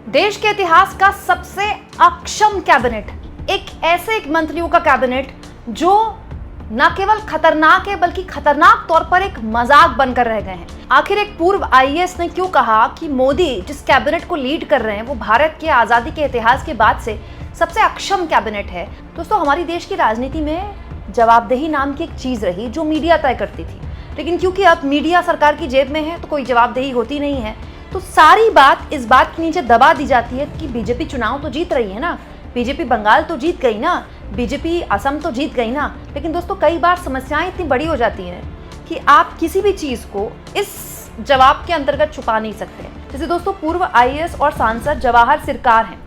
देश के इतिहास का सबसे अक्षम कैबिनेट, एक मंत्रियों का कैबिनेट जो न केवल खतरनाक है बल्कि खतरनाक तौर पर एक मजाक बनकर रह गए हैं। आखिर एक पूर्व आईएएस ने क्यों कहा कि मोदी जिस कैबिनेट को लीड कर रहे हैं वो भारत के आजादी के इतिहास के बाद से सबसे अक्षम कैबिनेट है। दोस्तों, हमारी देश की राजनीति में जवाबदेही नाम की एक चीज रही जो मीडिया तय करती थी, लेकिन क्योंकि अब मीडिया सरकार की जेब में है तो कोई जवाबदेही होती नहीं है, तो सारी बात इस बात के नीचे दबा दी जाती है कि बीजेपी चुनाव तो जीत रही है ना, बीजेपी बंगाल तो जीत गई ना, बीजेपी असम तो जीत गई ना। लेकिन दोस्तों, कई बार समस्याएं इतनी बड़ी हो जाती हैं कि आप किसी भी चीज को इस जवाब के अंतर्गत छुपा नहीं सकते। जैसे दोस्तों, पूर्व आईएएस और सांसद जवाहर सिरकार हैं।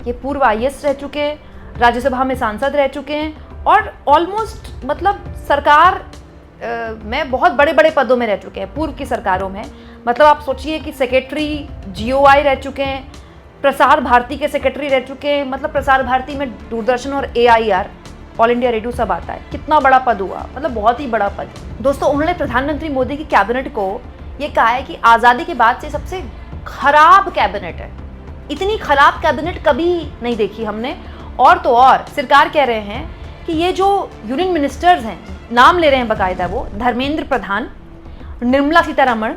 ये पूर्व आईएएस रह चुके हैं, राज्यसभा में सांसद रह चुके हैं और ऑलमोस्ट मतलब सरकार में बहुत बड़े बड़े पदों में रह चुके हैं पूर्व की सरकारों में। मतलब आप सोचिए कि सेक्रेटरी जीओआई रह चुके हैं, प्रसार भारती के सेक्रेटरी रह चुके हैं। मतलब प्रसार भारती में दूरदर्शन और एआईआर, ऑल इंडिया रेडियो सब आता है। कितना बड़ा पद हुआ, मतलब बहुत ही बड़ा पद। दोस्तों, उन्होंने प्रधानमंत्री मोदी की कैबिनेट को ये कहा है कि आज़ादी के बाद से सबसे खराब कैबिनेट है। इतनी खराब कैबिनेट कभी नहीं देखी हमने। और तो और सरकार कह रहे हैं कि ये जो यूनियन मिनिस्टर्स हैं, नाम ले रहे हैं बाकायदा, वो धर्मेंद्र प्रधान, निर्मला सीतारमण,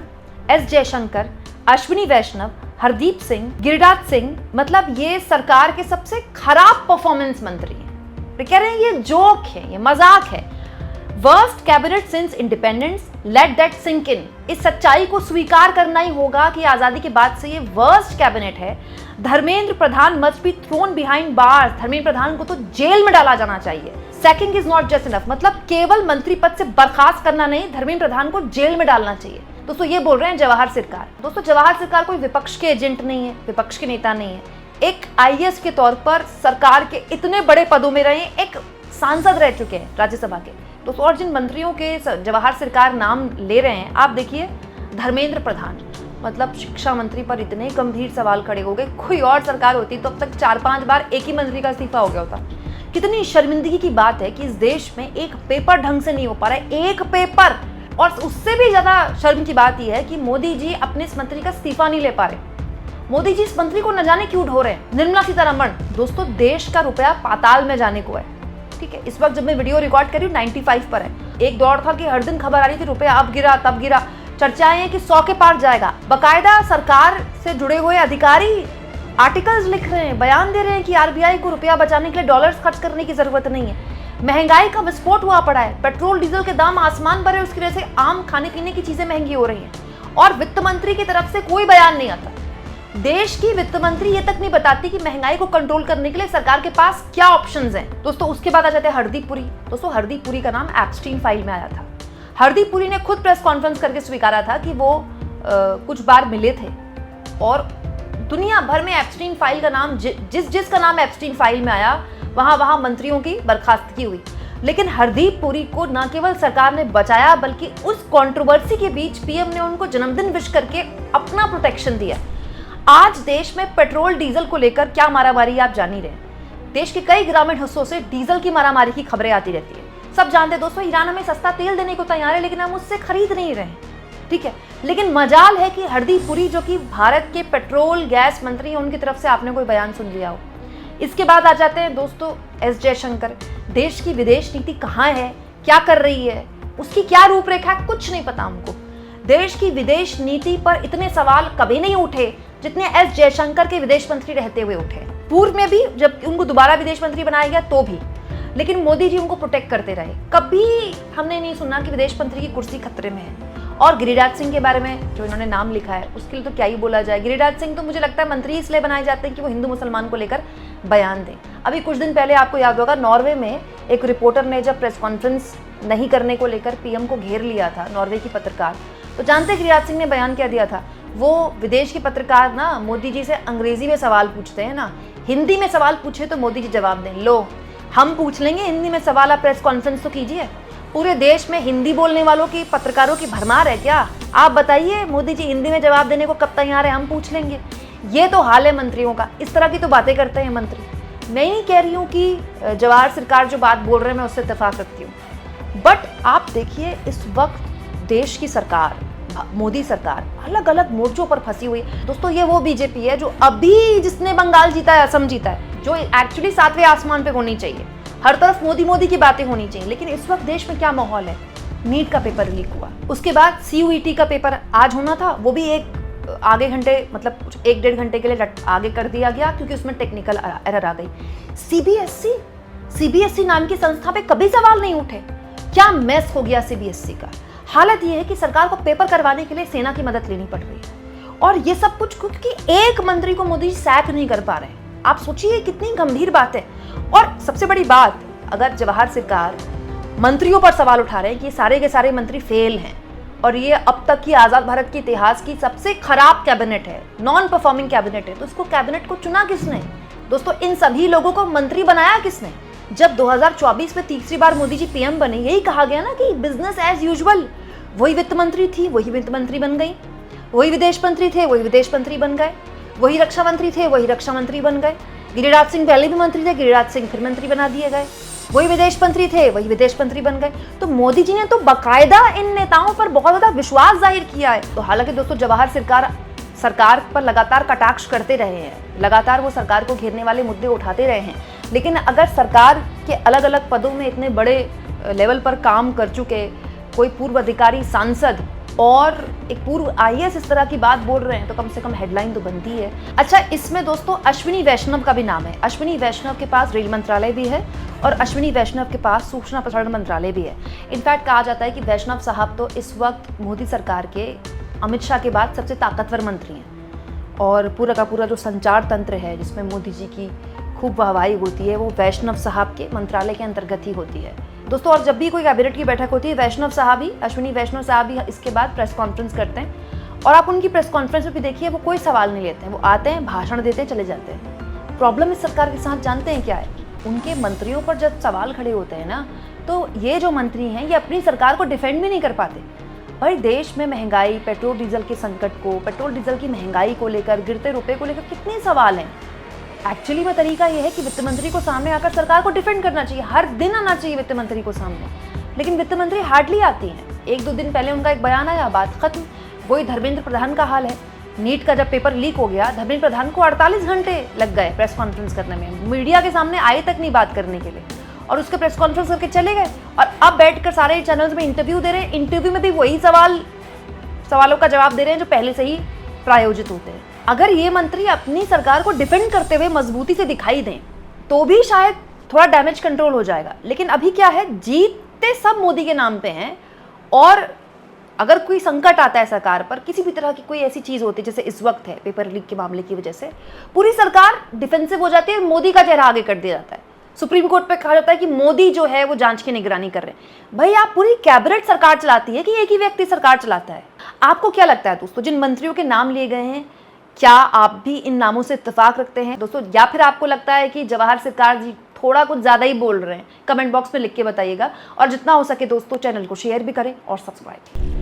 एस जयशंकर, अश्विनी वैष्णव, हरदीप सिंह, गिरिराज सिंह, मतलब ये सरकार के सबसे खराब परफॉर्मेंस मंत्री हैं। तो कह रहे हैं ये जोक है, ये मजाक है। Worst cabinet since independence, let that sink in. इस सच्चाई को स्वीकार करना ही होगा कि आजादी के बाद से ये वर्स्ट कैबिनेट है। Dharmendra Pradhan must be thrown behind bars. Dharmendra Pradhan को तो जेल में डाला जाना चाहिए। Sacking is not just enough, मतलब केवल मंत्री पद से बर्खास्त करना नहीं, धर्मेंद्र प्रधान को जेल में डालना चाहिए। दोस्तों, ये बोल रहे हैं जवाहर सिरकार। दोस्तों, जवाहर सिरकार कोई विपक्ष के एजेंट नहीं है, विपक्ष के नेता नहीं है। एक आईएएस के तौर पर सरकार के इतने बड़े पदों में रहे, एक सांसद रह चुके हैं राज्यसभा के। दोस्तों, और जिन मंत्रियों के जवाहर सिरकार नाम ले रहे हैं, आप देखिए धर्मेंद्र प्रधान, मतलब शिक्षा मंत्री पर इतने गंभीर सवाल खड़े हो गए। कोई और सरकार होती तो अब तक 4-5 बार एक ही मंत्री का इस्तीफा हो गया होता। कितनी शर्मिंदगी की बात है कि इस देश में एक पेपर ढंग से नहीं हो पा रहा है, एक पेपर। और उससे भी ज्यादा शर्म की बात यह है कि मोदी जी अपने इस मंत्री का इस्तीफा नहीं ले पा रहे। मोदी जी इस मंत्री को न जाने क्यों ढो रहे हैं। निर्मला सीतारमण, दोस्तों देश का रुपया पाताल में जाने को है, ठीक है। इस वक्त जब मैं वीडियो रिकॉर्ड कर रही हूँ 95 पर है। एक दौर था कि हर दिन खबर आ रही थी रुपया अब गिरा तब गिरा, चर्चाएं हैं कि 100 के पार जाएगा। बाकायदा सरकार से जुड़े हुए अधिकारी आर्टिकल्स लिख रहे हैं, बयान दे रहे हैं कि आरबीआई को रुपया बचाने के लिए डॉलर्स खर्च करने की जरूरत नहीं है। महंगाई का विस्फोट हुआ पड़ा है, पेट्रोल डीजल के दाम आसमान पर है, उसकी वजह से आम खाने पीने की चीजें महंगी हो रही हैं और वित्त मंत्री की तरफ से कोई बयान नहीं आता। देश की वित्त मंत्री ये तक नहीं बताती कि महंगाई को कंट्रोल करने के लिए सरकार के पास क्या ऑप्शंस हैं। दोस्तों, उसके बाद आ जाते हैं हरदीप पुरी। दोस्तों, हरदीप पुरी का नाम एप्स्टीन फाइल में आया था। हरदीप पुरी ने खुद प्रेस कॉन्फ्रेंस करके स्वीकारा था कि वो कुछ बार मिले थे और दुनिया भर में एप्स्टीन फाइल का नाम जिसका नाम एप्स्टीन फाइल में आया वहां मंत्रियों की बर्खास्तगी हुई। लेकिन हरदीप पुरी को न केवल सरकार ने बचाया बल्कि उस कंट्रोवर्सी के बीच पीएम ने उनको जन्मदिन विश करके अपना प्रोटेक्शन दिया। आज देश में पेट्रोल डीजल को लेकर क्या मारामारी आप जान ही रहे हैं। देश के कई ग्रामीण हिस्सों से डीजल की मारामारी की खबरें आती रहती है। सब जानते हैं दोस्तों, ईरान हमें सस्ता तेल देने को तैयार है लेकिन हम उससे खरीद नहीं रहे, ठीक है। लेकिन मजाल है कि हरदीप पुरी जो कि भारत के पेट्रोल गैस मंत्री हैं, उनकी तरफ से आपने कोई बयान सुन लिया हो। इसके बाद आ जाते हैं दोस्तों एस जयशंकर। देश की विदेश नीति कहाँ है, क्या कर रही है, उसकी क्या रूपरेखा है, कुछ नहीं पता हमको। देश की विदेश नीति पर इतने सवाल कभी नहीं उठे जितने एस जयशंकर के विदेश मंत्री रहते हुए उठे। पूर्व में भी जब उनको दोबारा विदेश मंत्री बनाया गया तो भी, लेकिन मोदी जी उनको प्रोटेक्ट करते रहे। कभी हमने नहीं सुना कि विदेश मंत्री की कुर्सी खतरे में है। और गिरिराज सिंह के बारे में जो इन्होंने नाम लिखा है उसके लिए तो क्या ही बोला जाए। गिरिराज सिंह तो मुझे लगता है मंत्री इसलिए बनाए जाते हैं कि वो हिंदू मुसलमान को लेकर बयान दें। अभी कुछ दिन पहले आपको याद होगा, नॉर्वे में एक रिपोर्टर ने जब प्रेस कॉन्फ्रेंस नहीं करने को लेकर पीएम को घेर लिया था, नॉर्वे की पत्रकार, तो जानते हैं गिरिराज सिंह ने बयान क्या दिया था। वो विदेश के पत्रकार ना मोदी जी से अंग्रेजी में सवाल पूछते हैं ना, हिंदी में सवाल पूछे तो मोदी जी जवाब दें। लो, हम पूछ लेंगे हिंदी में सवाल, आप प्रेस कॉन्फ्रेंस तो कीजिए। पूरे देश में हिंदी बोलने वालों की पत्रकारों की भरमार है क्या? आप बताइए, मोदी जी हिंदी में जवाब देने को कब तैयार है, हम पूछ लेंगे। ये तो हाल है मंत्रियों का, इस तरह की तो बातें करते हैं मंत्री। मैं नहीं कह रही हूँ कि जवाहर सिरकार जो बात बोल रहे हैं मैं उससे इत्तेफाक रखती हूँ, बट आप देखिए इस वक्त देश की सरकार, मोदी सरकार अलग अलग मोर्चों पर फंसी हुई है। दोस्तों ये वो बीजेपी है जो अभी जिसने बंगाल जीता है, असम जीता है, जो एक्चुअली 7वें आसमान पे होनी चाहिए। हर तरफ मोदी मोदी की बातें होनी चाहिए। लेकिन इस वक्त देश में क्या माहौल है? नीट का पेपर लीक हुआ, उसके बाद CUET का पेपर आज होना था, वो भी एक आगे घंटे मतलब कुछ 1-1.5 घंटे के लिए आगे कर दिया गया क्योंकि उसमें टेक्निकल एरर आ गई। CBSE नाम की संस्था पे कभी सवाल नहीं उठे। क्या मेस हो गया CBSE का। हालत ये है कि सरकार को पेपर करवाने के लिए सेना की मदद लेनी पड़ रही है और ये सब कुछ क्योंकि एक मंत्री को मोदी सैक नहीं कर पा रहे हैं। आप सोचिए कितनी गंभीर बात है। और सबसे बड़ी बात, अगर जवाहर सरकार मंत्रियों पर सवाल उठा रहे हैं कि सारे के सारे मंत्री फेल हैं और ये अब तक की आजाद भारत के इतिहास की सबसे खराब कैबिनेट है, नॉन परफॉर्मिंग कैबिनेट है, तो इसको कैबिनेट को चुना किसने? दोस्तों इन सभी लोगों को मंत्री बनाया किसने? जब 2024 में तीसरी बार मोदी जी PM बने, यही कहा गया ना कि बिजनेस एज यूजुअल। वही वित्त मंत्री थी, वही वित्त मंत्री बन गई, वही विदेश मंत्री थे, वही विदेश मंत्री बन गए, वही रक्षा मंत्री थे, वही रक्षा मंत्री बन गए। गिरिराज सिंह पहले भी मंत्री थे, गिरिराज सिंह फिर मंत्री बना दिए गए। वही विदेश मंत्री थे, वही विदेश मंत्री बन गए। तो मोदी जी ने तो बाकायदा इन नेताओं पर बहुत ज्यादा विश्वास जाहिर किया है। तो हालांकि दोस्तों जवाहर सरकार पर लगातार कटाक्ष करते रहे हैं, लगातार वो सरकार को घेरने वाले मुद्दे उठाते रहे हैं। लेकिन अगर सरकार के अलग अलग पदों में इतने बड़े लेवल पर काम कर चुके कोई पूर्व अधिकारी, सांसद और एक पूर्व IAS इस तरह की बात बोल रहे हैं तो कम से कम हेडलाइन तो बनती है। अच्छा, इसमें दोस्तों अश्विनी वैष्णव का भी नाम है। अश्विनी वैष्णव के पास रेल मंत्रालय भी है और अश्विनी वैष्णव के पास सूचना प्रसारण मंत्रालय भी है। इनफैक्ट कहा जाता है कि वैष्णव साहब तो इस वक्त मोदी सरकार के अमित शाह के बाद सबसे ताकतवर मंत्री हैं और पूरा का पूरा जो संचार तंत्र है जिसमें मोदी जी की खूब वाहवाही होती है वो वैष्णव साहब के मंत्रालय के अंतर्गत ही होती है। दोस्तों और जब भी कोई कैबिनेट की बैठक होती है, अश्विनी वैष्णव साहब ही इसके बाद प्रेस कॉन्फ्रेंस करते हैं और आप उनकी प्रेस कॉन्फ्रेंस में भी देखिए वो कोई सवाल नहीं लेते हैं, वो आते हैं, भाषण देते हैं, चले जाते हैं। प्रॉब्लम इस सरकार के साथ जानते हैं क्या है? उनके मंत्रियों पर जब सवाल खड़े होते हैं ना, तो ये जो मंत्री हैं ये अपनी सरकार को डिफेंड भी नहीं कर पाते। भाई देश में महंगाई, पेट्रोल डीजल के संकट को, पेट्रोल डीजल की महंगाई को लेकर, गिरते रुपए को लेकर कितने सवाल हैं। एक्चुअली में तरीका ये है कि वित्त मंत्री को सामने आकर सरकार को डिफेंड करना चाहिए, हर दिन आना चाहिए वित्त मंत्री को सामने। लेकिन वित्त मंत्री हार्डली आती हैं। 1-2 दिन पहले उनका एक बयान आया, बात खत्म। वही धर्मेंद्र प्रधान का हाल है। नीट का जब पेपर लीक हो गया, धर्मेंद्र प्रधान को 48 घंटे लग गए प्रेस कॉन्फ्रेंस करने में, मीडिया के सामने आए तक नहीं बात करने के लिए और उसके प्रेस कॉन्फ्रेंस करके चले गए। और अब बैठकर सारे चैनल्स में इंटरव्यू दे रहे हैं। इंटरव्यू में भी वही सवालों का जवाब दे रहे हैं जो पहले से ही प्रायोजित होते हैं। अगर ये मंत्री अपनी सरकार को डिफेंड करते हुए मजबूती से दिखाई दें तो भी शायद थोड़ा डैमेज कंट्रोल हो जाएगा। लेकिन अभी क्या है, जीतते सब मोदी के नाम पे हैं और अगर कोई संकट आता है सरकार पर, किसी भी तरह की कोई ऐसी चीज होती है जैसे इस वक्त है पेपर लीक के मामले की वजह से, पूरी सरकार डिफेंसिव हो जाती है और मोदी का चेहरा आगे कर दिया जाता है। सुप्रीम कोर्ट पे कहा जाता है कि मोदी जो है वो जांच की निगरानी कर रहे हैं। भाई आप पूरी कैबिनेट सरकार चलाती है कि एक ही व्यक्ति सरकार चलाता है? आपको क्या लगता है दोस्तों, जिन मंत्रियों के नाम लिए गए हैं, क्या आप भी इन नामों से इत्तेफाक रखते हैं दोस्तों, या फिर आपको लगता है कि जवाहर सरकार जी थोड़ा कुछ ज़्यादा ही बोल रहे हैं? कमेंट बॉक्स में लिख के बताइएगा और जितना हो सके दोस्तों चैनल को शेयर भी करें और सब्सक्राइब।